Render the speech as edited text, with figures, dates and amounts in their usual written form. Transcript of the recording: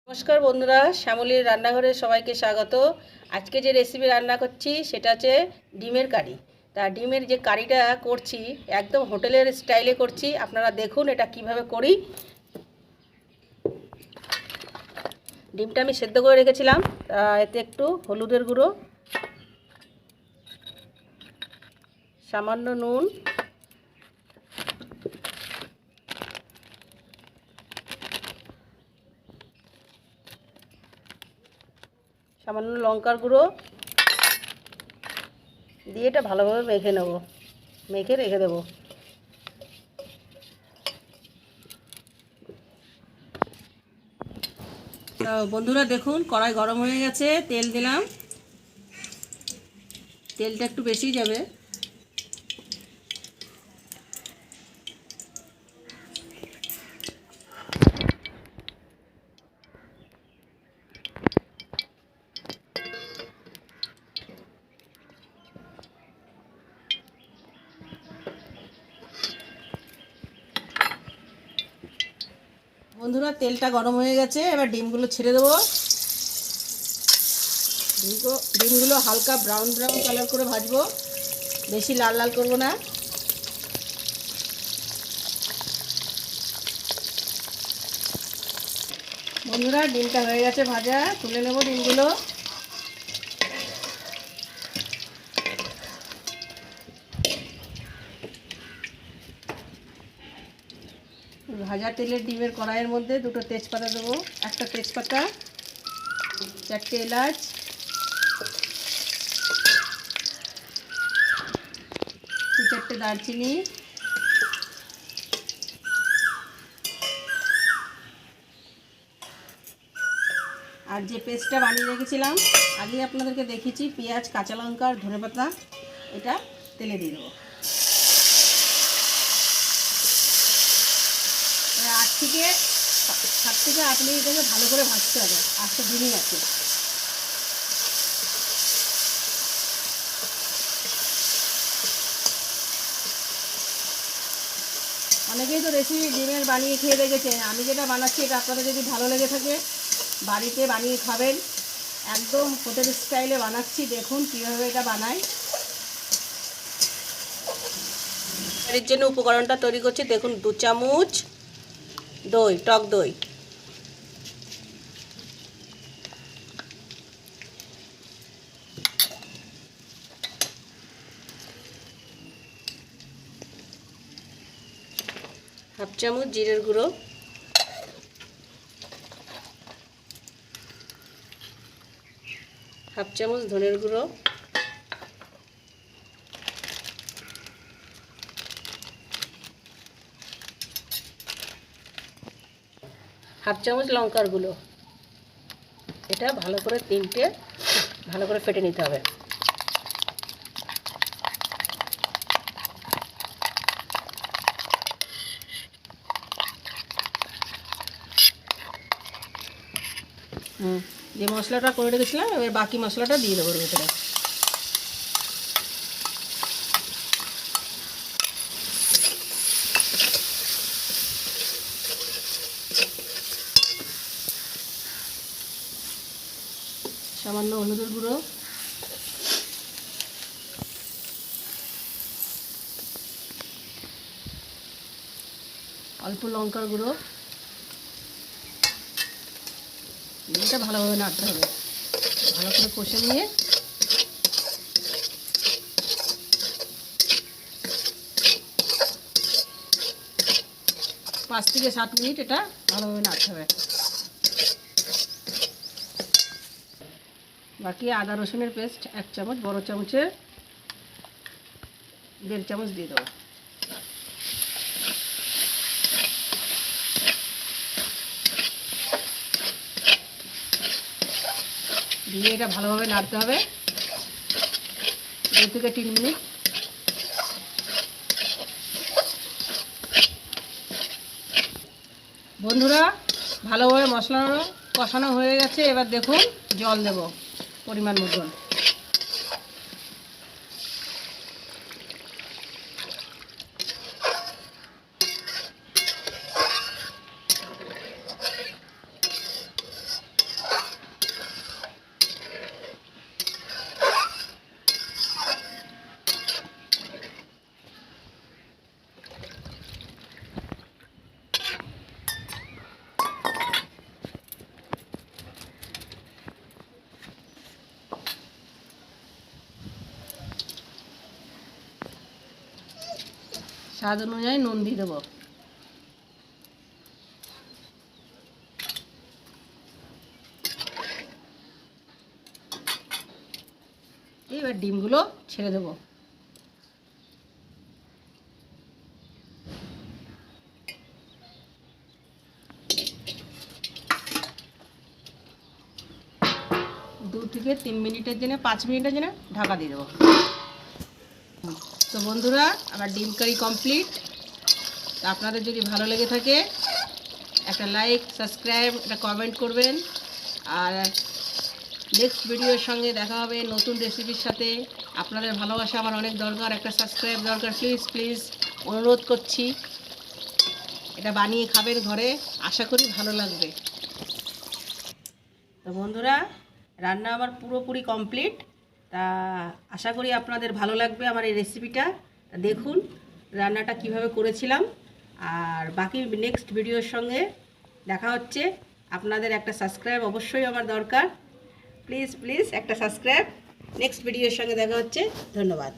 নমস্কার বন্ধুরা, শ্যামলীর রান্নাঘরে সবাইকে স্বাগত। আজকে যে রেসিপি রান্না করছি সেটা হচ্ছে ডিমের কারি। তা ডিমের যে কারিটা করছি একদম হোটেলের স্টাইলে করছি, আপনারা দেখুন এটা কিভাবে করি। ডিমটা আমি সেদ্ধ করে রেখেছিলাম, তা এতে একটু হলুদের গুঁড়ো, সামান্য নুন, সামান্য লঙ্কার গুঁড়ো দিয়ে এটা ভালোভাবে মেখে রেখে দেবো। তো বন্ধুরা দেখুন, কড়াই গরম হয়ে গেছে, তেল দিলাম। তেলটা একটু বেশি যাবে। বন্ধুরা তেলটা গরম হয়ে গেছে, এবার ডিমগুলো ছেড়ে দেবো। ডিমগুলো হালকা ব্রাউন কালার করে ভাজবো, বেশি লাল লাল করবো না। বন্ধুরা ডিমটা হয়ে গেছে ভাজা, তুলে নেব ডিমগুলো। ভাজা তেলের ডিমের কড়াইয়ের মধ্যে দুটো তেজপাতা দেবো, একটা তেজপাতা, 4টে এলাচ, 2-4টে দারচিনি, আর যে পেস্টটা বানিয়ে রেখেছিলাম আগে আপনাদেরকে দেখিয়েছি, পেঁয়াজ, কাঁচা লঙ্কা আর ধনেপাতা, এটা তেলে দিয়ে দেবো। 7 থেকে 8 মিনিট এটাকে ভালো করে ভাজতে হবে, আস্তে ধিমি আছে। অনেকেই তো রেসিপি ডিমের বানিয়ে খেয়ে দেখেছেন, আমি যেটা বানাচ্ছি এটা আপনাদের যদি ভালো লেগে থাকে বাড়িতে বানিয়ে খাবেন। একদম হোটেল স্টাইলে বানাচ্ছি, দেখুন কীভাবে এটা বানাই। এর জন্য উপকরণটা তৈরি করছি, দেখুন 2 চামচ দই, টক দই, হাফ চামচ জিরের গুঁড়ো, হাফ চামচ ধনের গুঁড়ো, হাফ চামচ লঙ্কার গুঁড়ো। এটা ভালো করে ভালো করে ফেটে নিতে হবে। যে মশলাটা করে রেখেছিলাম এবার বাকি মশলাটা দিয়ে দেবো ভেতরে। সামান্য হলুদের গুঁড়ো, অল্প লঙ্কার গুঁড়ো, এটা ভালোভাবে নাড়তে হবে, ভালো করে কষে নিয়ে 5 থেকে 7 মিনিট এটা ভালোভাবে নাড়তে হবে। বাকি আদা রসুনের পেস্ট 1 চামচ, বড় চামচে 1.5 চামচ দিয়ে দেবো। দিয়ে এটা ভালোভাবে নাড়তে হবে 2 থেকে 3 মিনিট। বন্ধুরা ভালোভাবে মশলা কষানো হয়ে গেছে, এবার দেখুন জল দেব পরিমাণ মতন। স্বাদ অনুযায়ী নুন দিয়ে দেবো। এবার ডিমগুলো ছেড়ে দেবো। দু থেকে 3 মিনিটের জন্য 5 মিনিটের জন্য ঢাকা দিয়ে দেবো। তো বন্ধুরা, আমার ডিম কারি কমপ্লিট। তো আপনাদের যদি ভালো লেগে থাকে একটা লাইক, সাবস্ক্রাইব, একটা কমেন্ট করবেন। আর নেক্সট ভিডিওর সঙ্গে দেখা হবে নতুন রেসিপির সাথে। আপনাদের ভালোবাসা আমার অনেক দরকার, একটা সাবস্ক্রাইব দরকার। প্লিজ প্লিজ অনুরোধ করছি, এটা বানিয়ে খাবেন ঘরে, আশা করি ভালো লাগবে। তো বন্ধুরা, রান্না আমার পুরোপুরি কমপ্লিট। তা আশা করি আপনাদের ভালো লাগবে আমার এই রেসিপিটা। দেখুন রান্নাটা কিভাবে করেছিলাম। আর বাকি নেক্সট ভিডিওর সঙ্গে দেখা হচ্ছে। আপনাদের একটা সাবস্ক্রাইব অবশ্যই আমার দরকার। প্লিজ প্লিজ একটা সাবস্ক্রাইব। নেক্সট ভিডিওর সঙ্গে দেখা হচ্ছে। ধন্যবাদ।